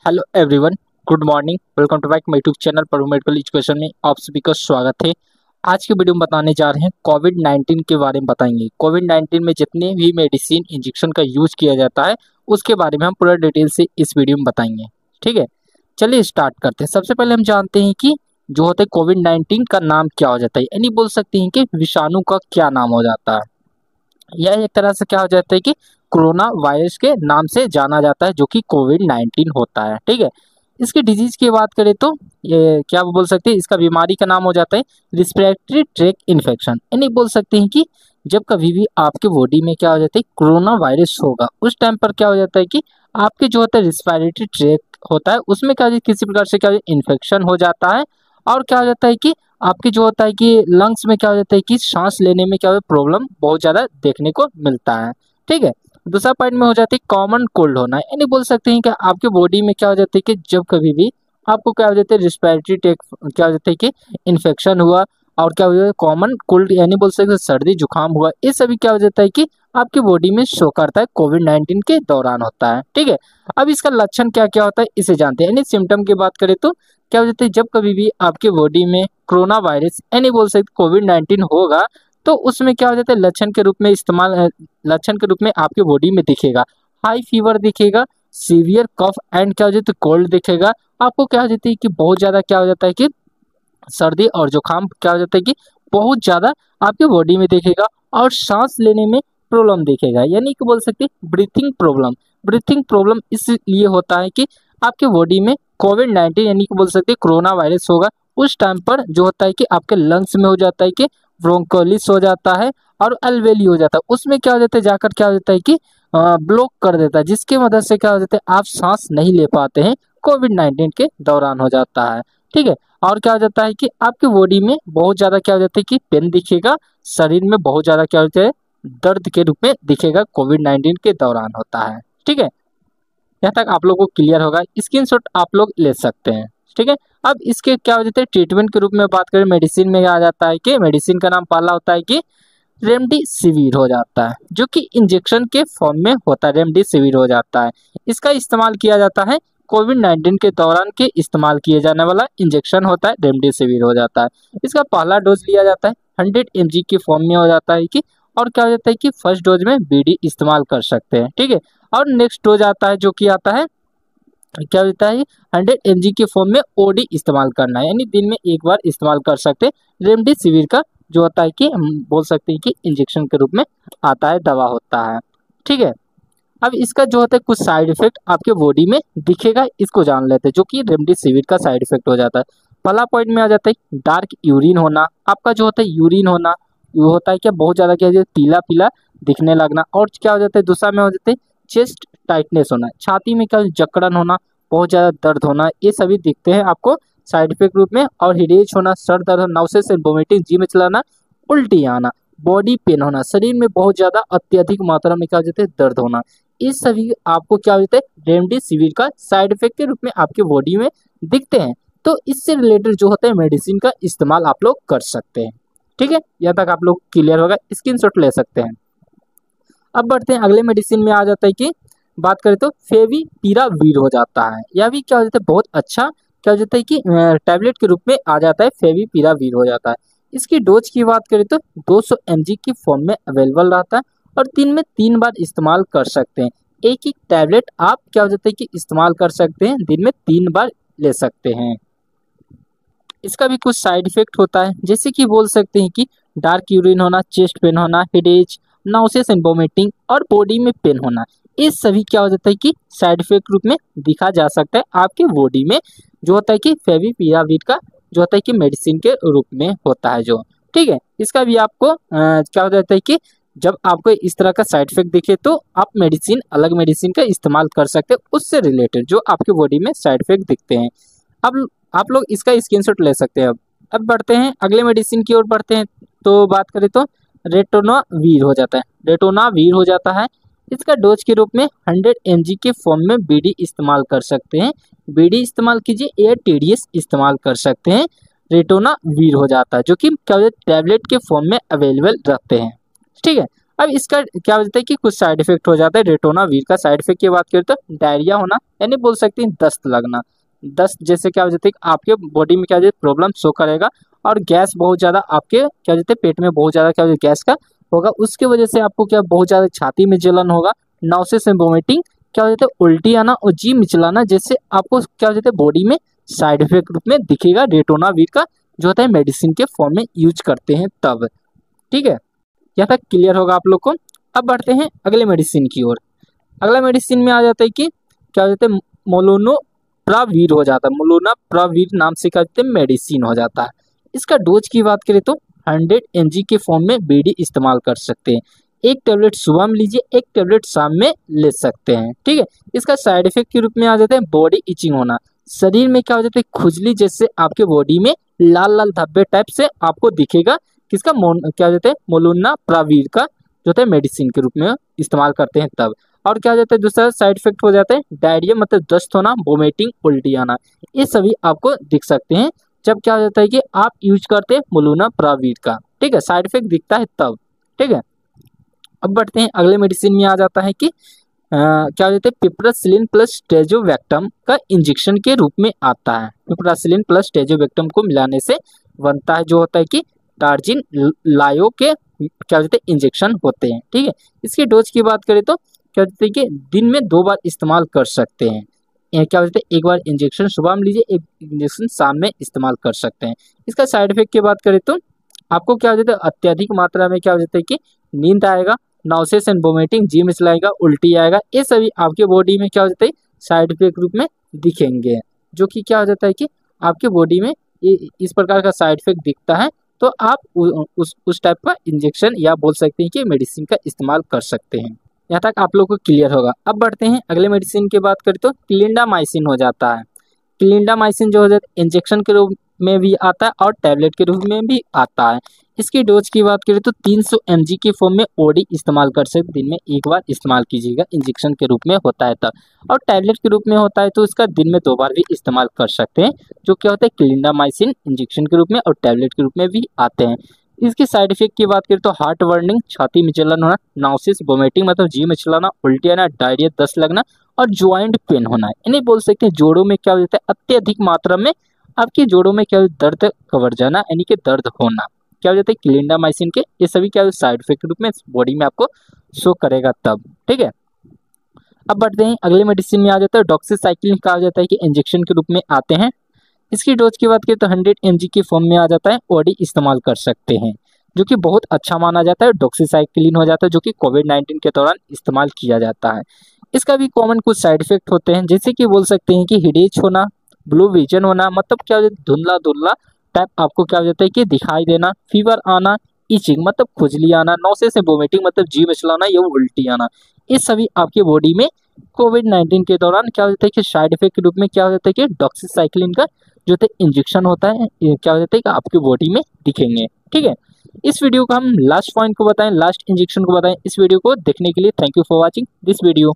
Hello everyone, good morning. Welcome to back my YouTube channel पर medical education में आप सभी का स्वागत है। आज की वीडियो में बताने जा रहे हैं कोविड-19 के बारे में बताएंगे। कोविड-19 में जितने भी मेडिसिन इंजेक्शन का यूज किया जाता है उसके बारे में हम पूरा डिटेल से इस वीडियो में बताएंगे। ठीक है, चलिए स्टार्ट करते हैं। सबसे पहले हम जानते हैं कि जो होता है कोविड-19 का नाम क्या हो जाता है, यानी बोल सकते हैं कि विषाणु का क्या नाम हो जाता है। यह एक तरह से क्या हो जाता है कि कोरोना वायरस के नाम से जाना जाता है, जो कि कोविड-19 होता है। ठीक है, इसकी डिजीज की बात करें तो ये क्या बोल सकते हैं, इसका बीमारी का नाम हो जाता है रिस्पिरेटरी ट्रैक इन्फेक्शन। यानी बोल सकते हैं कि जब कभी भी आपके बॉडी में क्या हो जाता है कोरोना वायरस होगा, उस टाइम पर क्या हो जाता है कि आपके जो होता है रिस्पिरेटरी ट्रैक होता है उसमें क्या किसी प्रकार से क्या इन्फेक्शन हो जाता है। और क्या हो जाता है कि आपके जो होता है कि लंग्स में क्या हो जाता है कि सांस लेने में क्या प्रॉब्लम बहुत ज़्यादा देखने को मिलता है। ठीक है, दूसरा पॉइंट में हो जाती है कॉमन कोल्ड होना। यानी बोल सकते हैं कि आपके बॉडी में क्या हो जाता है कि जब कभी भी आपको क्या हो जाता है रिस्पिरेटरी टेक क्या हो जाता है कि इन्फेक्शन हुआ और क्या हो जाता है कॉमन कोल्ड, यानी बोल सकते हैं सर्दी जुकाम हुआ, ये सभी क्या हो जाता है कि आपकी बॉडी में शो करता है कोविड-19 के दौरान होता है। ठीक है, अब इसका लक्षण क्या क्या होता है इसे जानते हैं। यानी सिम्टम की बात करें तो क्या हो जाता है जब कभी भी आपके बॉडी में कोरोना वायरस यानी बोल सकते कोविड-19 होगा तो उसमें क्या हो जाता है लक्षण के रूप में लक्षण के रूप में आपके बॉडी में दिखेगा हाई फीवर दिखेगा, सीवियर कफ एंड क्या हो जाता है कोल्ड दिखेगा। आपको क्या हो जाती है कि बहुत ज़्यादा क्या हो जाता है कि सर्दी और जुकाम क्या हो जाता है कि बहुत ज़्यादा आपके बॉडी में दिखेगा और सांस लेने में प्रॉब्लम दिखेगा। यानी कि बोल सकते हैं ब्रीथिंग प्रॉब्लम इसलिए होता है कि आपके बॉडी में कोविड-19 यानी कि बोल सकते हैं कोरोना वायरस होगा, उस टाइम पर जो होता है कि आपके लंग्स में हो जाता है कि ब्रोंकोलिस हो जाता है और अल्वेली हो जाता है। उसमें क्या हो जाता है जाकर क्या हो जाता है कि ब्लॉक कर देता है, जिसकी मदद से क्या हो जाता है आप सांस नहीं ले पाते हैं, कोविड-19 के दौरान हो जाता है। ठीक है, और क्या हो जाता है कि आपके बॉडी में बहुत ज़्यादा क्या हो जाता है कि पेन दिखेगा, शरीर में बहुत ज़्यादा क्या होता है दर्द के रूप में दिखेगा, कोविड-19 के दौरान होता है। ठीक है, यहाँ तक आप लोगों को क्लियर होगा, स्क्रीनशॉट आप लोग ले सकते हैं। ठीक है, अब इसके क्या हो जाता है ट्रीटमेंट के रूप में बात करें, मेडिसिन में आ जाता है कि मेडिसिन का नाम पहला होता है कि रेमडेसिविर हो जाता है, जो कि इंजेक्शन के फॉर्म में होता है, रेमडेसिविर हो जाता है। इसका इस्तेमाल किया जाता है कोविड-19 के दौरान के इस्तेमाल किए जाने वाला इंजेक्शन होता है, रेमडेसिविर हो जाता है। इसका पहला डोज लिया जाता है 100 mg के फॉर्म में हो जाता है कि और क्या हो जाता है कि फर्स्ट डोज में बीडी इस्तेमाल कर सकते हैं। ठीक है, और नेक्स्ट डोज आता है जो कि आता है क्या होता है 100 mg के फॉर्म में ओडी इस्तेमाल करना है, यानी दिन में एक बार इस्तेमाल कर सकते हैं। रेमडेसिविर का जो होता है कि हम बोल सकते हैं कि इंजेक्शन के रूप में आता है, दवा होता है। ठीक है, अब इसका जो होता है कुछ साइड इफेक्ट आपके बॉडी में दिखेगा, इसको जान लेते हैं, जो कि रेमडेसिविर का साइड इफेक्ट हो जाता है। पहला पॉइंट में आ जाता है डार्क यूरिन होना। आपका जो होता है यूरिन होना वो होता है क्या बहुत ज़्यादा क्या पीला पीला दिखने लगना। और क्या हो जाता है दूसरा में हो जाता है चेस्ट टाइटनेस होना, छाती में क्या जकड़न होना, बहुत ज़्यादा दर्द होना, ये सभी दिखते हैं आपको साइड इफेक्ट रूप में। और हेडेक होना, सर दर्द होना, नाउसेस एंड वोमिटिंग, जी में चलाना, उल्टी आना, बॉडी पेन होना, शरीर में बहुत ज़्यादा अत्यधिक मात्रा में क्या हो जाता है दर्द होना, ये सभी आपको क्या हो जाता है रेमडेसिविर का साइड इफेक्ट के रूप में आपके बॉडी में दिखते हैं। तो इससे रिलेटेड जो होता है मेडिसिन का इस्तेमाल आप लोग कर सकते हैं। ठीक है, यहाँ तक आप लोग क्लियर होगा, स्क्रीनशॉट ले सकते हैं। अब बढ़ते हैं अगले मेडिसिन में। आ जाता है कि बात करें तो फेविपिरावीर हो जाता है। यह भी क्या हो जाता है बहुत अच्छा क्या हो जाता है कि टैबलेट के रूप में आ जाता है, फेविपिरावीर हो जाता है। इसकी डोज की बात करें तो 200 mg की फॉर्म में अवेलेबल रहता है और दिन में 3 बार इस्तेमाल कर सकते हैं। एक एक टैबलेट आप क्या हो जाता है कि इस्तेमाल कर सकते हैं, दिन में 3 बार ले सकते हैं। इसका भी कुछ साइड इफेक्ट होता है, जैसे कि बोल सकते हैं कि डार्क यूरिन होना, चेस्ट पेन होना, हेडेक, नाउसेस एंड वोमिटिंग और बॉडी में पेन होना, ये सभी क्या हो जाता है कि साइड इफेक्ट रूप में दिखा जा सकता है आपके बॉडी में, जो होता है कि फेविपिरावीर का जो होता है कि मेडिसिन के रूप में होता है जो। ठीक है, इसका भी आपको क्या हो जाता है कि जब आपको इस तरह का साइड इफेक्ट दिखे तो आप अलग मेडिसिन का इस्तेमाल कर सकते हैं, उससे रिलेटेड जो आपके बॉडी में साइड इफेक्ट दिखते हैं। अब आप लोग इसका स्क्रीनशॉट ले सकते हैं। अब बढ़ते हैं अगले मेडिसिन की ओर बढ़ते हैं, तो बात करें तो रेटोनावीर हो जाता है। रेटोनावीर हो जाता है, इसका डोज के रूप में 100 mg के फॉर्म में बीडी इस्तेमाल कर सकते हैं। बीडी इस्तेमाल कीजिए या टीडीएस इस्तेमाल कर सकते हैं। रेटोनावीर हो जाता है, जो कि क्या टैबलेट के फॉर्म में अवेलेबल रखते हैं। ठीक है, अब इसका क्या हो जाता है कि कुछ साइड इफेक्ट हो जाता है। रेटोनावीर का साइड इफेक्ट की बात करें तो डायरिया होना, यानी बोल सकते हैं दस्त लगना। दस्त जैसे क्या हो जाता है कि आपके बॉडी में क्या हो जाता है प्रॉब्लम शो करेगा, और गैस बहुत ज़्यादा आपके क्या हो जाता है पेट में बहुत ज़्यादा क्या हो जाता है गैस का होगा, उसकी वजह से आपको क्या बहुत ज़्यादा छाती में जलन होगा, नॉसिस एंड वोमिटिंग, क्या हो जाता है उल्टी आना और जी मिचलाना, जैसे आपको क्या हो जाता है बॉडी में साइड इफेक्ट रूप में दिखेगा रेटोनावीर का, जो होता है मेडिसिन के फॉर्म में यूज करते हैं तब। ठीक है, यहाँ तक क्लियर होगा आप लोग को। अब बढ़ते हैं अगले मेडिसिन की ओर। अगला मेडिसिन में आ जाता है कि क्या हो जाता है मोलुनोप्रावीर हो जाता है। मोलुनोप्रावीर नाम से क्या होता है मेडिसिन हो जाता है। इसका डोज की बात करें तो 100 mg के फॉर्म में बीडी इस्तेमाल कर सकते हैं। एक टेबलेट सुबह में लीजिए, एक टेबलेट शाम में ले सकते हैं। ठीक है, इसका साइड इफेक्ट के रूप में आ जाता है बॉडी इचिंग होना, शरीर में क्या हो जाता है खुजली, जैसे आपके बॉडी में लाल लाल धब्बे टाइप से आपको दिखेगा। किसका क्या हो जाता है मोलुनोप्रावीर का जो होता है मेडिसिन के रूप में इस्तेमाल करते हैं तब। और क्या हो जाता है दूसरा साइड इफेक्ट हो जाता है डायरिया, मतलब दस्त होना, वोमिटिंग, उल्टी आना, ये सभी आपको दिख सकते हैं जब क्या हो जाता है कि आप यूज करते हैं मोलुनोप्रावीर का। ठीक है, साइड इफेक्ट दिखता है तब। ठीक है, अब बढ़ते हैं अगले मेडिसिन में। आ जाता है कि क्या हो जाता है पिप्रासिलिन प्लस टेजोवेक्टम का इंजेक्शन के रूप में आता है। पिप्रासिलिन प्लस टेजोवेक्टम को मिलाने से बनता है जो होता है कि टार्जिन लायो के क्या हो जाते हैं इंजेक्शन होते हैं। ठीक है, इसकी डोज की बात करें तो क्या होता है कि दिन में 2 बार इस्तेमाल कर सकते हैं। क्या होता है एक बार इंजेक्शन सुबह में लीजिए, एक इंजेक्शन शाम में इस्तेमाल कर सकते हैं। इसका साइड इफेक्ट की बात करें तो आपको क्या हो जाता है अत्यधिक मात्रा में क्या हो जाता है कि नींद आएगा, नॉसिस एंड वोमिटिंग, जी मिचलाएगा, उल्टी आएगा, ये सभी आपके बॉडी में क्या हो जाता है साइड इफेक्ट रूप में दिखेंगे, जो कि क्या हो जाता है कि आपके बॉडी में इस प्रकार का साइड इफेक्ट दिखता है, तो आप उस टाइप का इंजेक्शन या बोल सकते हैं कि मेडिसिन का इस्तेमाल कर सकते हैं। यहाँ तक आप लोग को क्लियर होगा। अब बढ़ते हैं अगले मेडिसिन की बात करें तो क्लिंडामाइसिन हो जाता है। क्लिंडामाइसिन जो हो जाता है इंजेक्शन के रूप में भी आता है और टैबलेट के रूप में भी आता है। इसकी डोज की बात करें तो 300 mg के फॉर्म में ओडी इस्तेमाल कर सकते, दिन में एक बार इस्तेमाल कीजिएगा, इंजेक्शन के रूप में होता है तब। और टैबलेट के रूप में होता है तो इसका दिन में 2 बार भी इस्तेमाल कर सकते हैं, जो क्या होता है क्लिंडामाइसिन इंजेक्शन के रूप में और टैबलेट के रूप में भी आते हैं। इसके साइड इफेक्ट की बात करें तो हार्ट बर्निंग, छाती में जलन होना, नाउसिस, वोमिटिंग मतलब जी मिचलाना, उल्टी आना, डायरिया, दस्त लगना और ज्वाइंट पेन होना है। इन्हें बोल सकते हैं जोड़ों में क्या हो जाता है अत्यधिक मात्रा में आपके जोड़ों में क्या दर्द कवर जाना, यानी कि दर्द होना, क्या हो जाता है क्लिंडामाइसिन के ये सभी क्या साइड इफेक्ट के रूप में बॉडी में आपको शो करेगा तब। ठीक है, अब बढ़ते हैं अगले मेडिसिन में। आ जाता है डॉक्सीसाइक्लिन, कहा जाता है कि इंजेक्शन के रूप में आते हैं। इसकी डोज की बात करें तो 100 mg के फॉर्म में आ जाता है, ओडी इस्तेमाल कर सकते हैं, जो कि बहुत अच्छा माना जाता है। डॉक्सीसाइक्लिन हो जाता है जो कि कोविड-19 के दौरान इस्तेमाल किया जाता है। इसका भी कॉमन कुछ साइड इफेक्ट होते हैं, जैसे कि बोल सकते हैं कि हेडेक होना, ब्लू विजन होना, मतलब क्या हो जाता है धुंधला धुंधला टाइप आपको क्या हो जाता है कि दिखाई देना, फीवर आना, इचिंग मतलब खुजली आना, नौसे से वोमिटिंग मतलब जी मिचलाना या उल्टी आना, ये सभी आपके बॉडी में कोविड-19 के दौरान क्या हो जाता है कि साइड इफेक्ट के रूप में क्या हो जाता है कि डॉक्सीसाइक्लिन का जो होता है इंजेक्शन होता है, ये क्या हो जाता है कि आपकी बॉडी में दिखेंगे। ठीक है, इस वीडियो को हम लास्ट पॉइंट को बताएं, लास्ट इंजेक्शन को बताएं। इस वीडियो को देखने के लिए thank you for watching this video.